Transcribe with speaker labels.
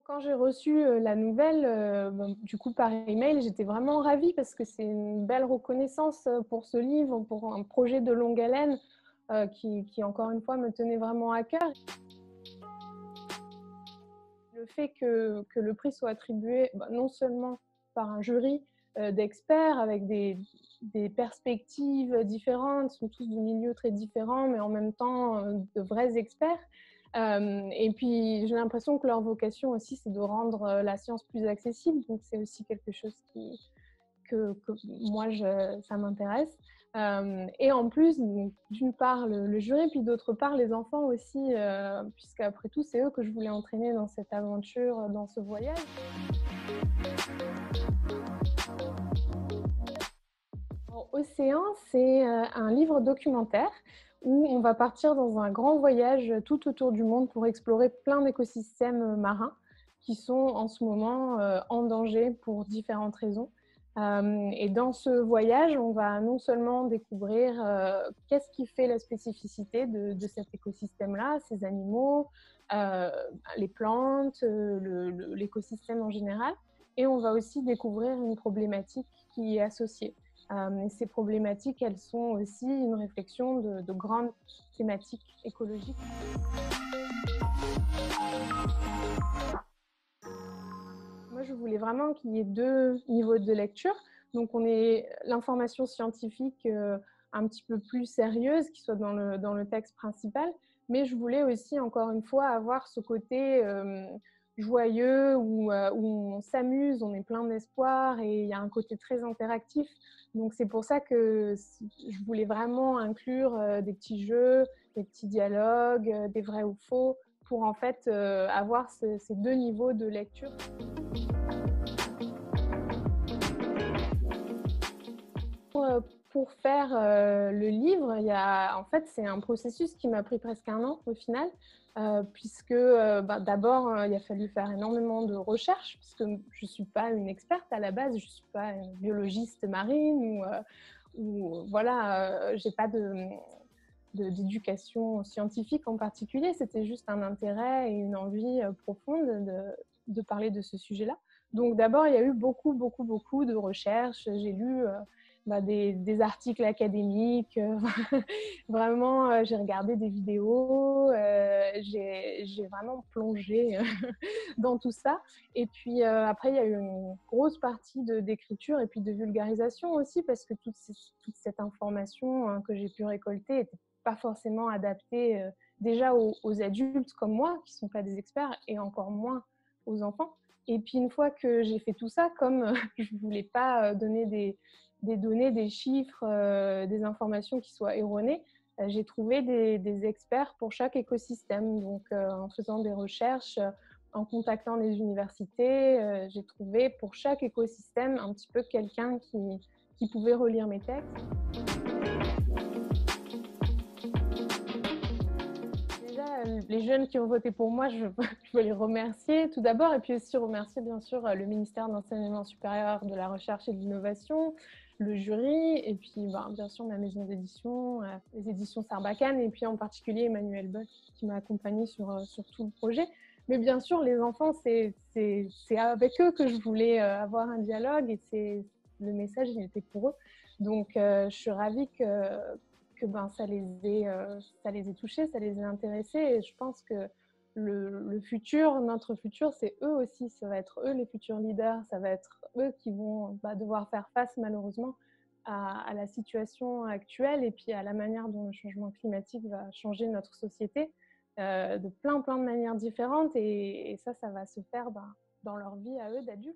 Speaker 1: Quand j'ai reçu, la nouvelle, du coup par email, j'étais vraiment ravie parce que c'est une belle reconnaissance, pour ce livre, pour un projet de longue haleine, qui encore une fois me tenait vraiment à cœur. Le fait que le prix soit attribué, non seulement par un jury, d'experts avec des perspectives différentes, ils sont tous de milieux très différents, mais en même temps, de vrais experts. Et puis j'ai l'impression que leur vocation aussi, c'est de rendre, la science plus accessible, donc c'est aussi quelque chose que moi ça m'intéresse. Et en plus, donc, d'une part le jury, puis d'autre part les enfants aussi, puisqu'après tout, c'est eux que je voulais entraîner dans cette aventure, dans ce voyage. Alors, Océan, c'est un livre documentaire où on va partir dans un grand voyage tout autour du monde pour explorer plein d'écosystèmes marins qui sont en ce moment en danger pour différentes raisons. Et dans ce voyage, on va non seulement découvrir qu'est-ce qui fait la spécificité de cet écosystème-là, ces animaux, euh, les plantes, l'écosystème en général, et on va aussi découvrir une problématique qui est associée. Et ces problématiques, elles sont aussi une réflexion de grandes thématiques écologiques. Moi, je voulais vraiment qu'il y ait deux niveaux de lecture. Donc, on ait l'information scientifique un petit peu plus sérieuse, qui soit dans le texte principal. Mais je voulais aussi, encore une fois, avoir ce côté joyeux où on s'amuse, on est plein d'espoir et il y a un côté très interactif. Donc, c'est pour ça que je voulais vraiment inclure des petits jeux, des petits dialogues, des vrais ou faux, pour en fait avoir ces deux niveaux de lecture. Pour faire le livre, en fait, c'est un processus qui m'a pris presque un an au final, puisque d'abord, il a fallu faire énormément de recherches, puisque je ne suis pas une experte à la base, je ne suis pas une biologiste marine ou voilà, j'ai pas d'éducation scientifique en particulier, c'était juste un intérêt et une envie profonde de parler de ce sujet-là. Donc d'abord, il y a eu beaucoup, beaucoup, beaucoup de recherches. J'ai lu des articles académiques, vraiment, j'ai regardé des vidéos, j'ai vraiment plongé dans tout ça. Et puis après, il y a eu une grosse partie d'écriture et puis de vulgarisation aussi, parce que toute cette information que j'ai pu récolter était pas forcément adaptée déjà aux adultes comme moi, qui ne sont pas des experts, et encore moins aux enfants. Et puis une fois que j'ai fait tout ça, comme je ne voulais pas donner des données, des chiffres, des informations qui soient erronées, j'ai trouvé des experts pour chaque écosystème. Donc en faisant des recherches, en contactant les universités, j'ai trouvé pour chaque écosystème un petit peu quelqu'un qui pouvait relire mes textes. Déjà, les jeunes qui ont voté pour moi, je veux les remercier tout d'abord, et puis aussi remercier bien sûr le ministère de l'Enseignement supérieur, de la Recherche et de l'Innovation, le jury, et puis bien sûr ma maison d'édition, les éditions Sarbacane, et puis en particulier Emmanuel Bock qui m'a accompagnée sur tout le projet. Mais bien sûr, les enfants, c'est avec eux que je voulais avoir un dialogue, et le message, il était pour eux. Donc, je suis ravie que ça les ait touchés, ça les ait intéressés. Et je pense que le futur, notre futur, c'est eux aussi. Ça va être eux les futurs leaders. Ça va être eux qui vont devoir faire face malheureusement à la situation actuelle et puis à la manière dont le changement climatique va changer notre société de plein de manières différentes. Et ça va se faire dans leur vie à eux d'adultes.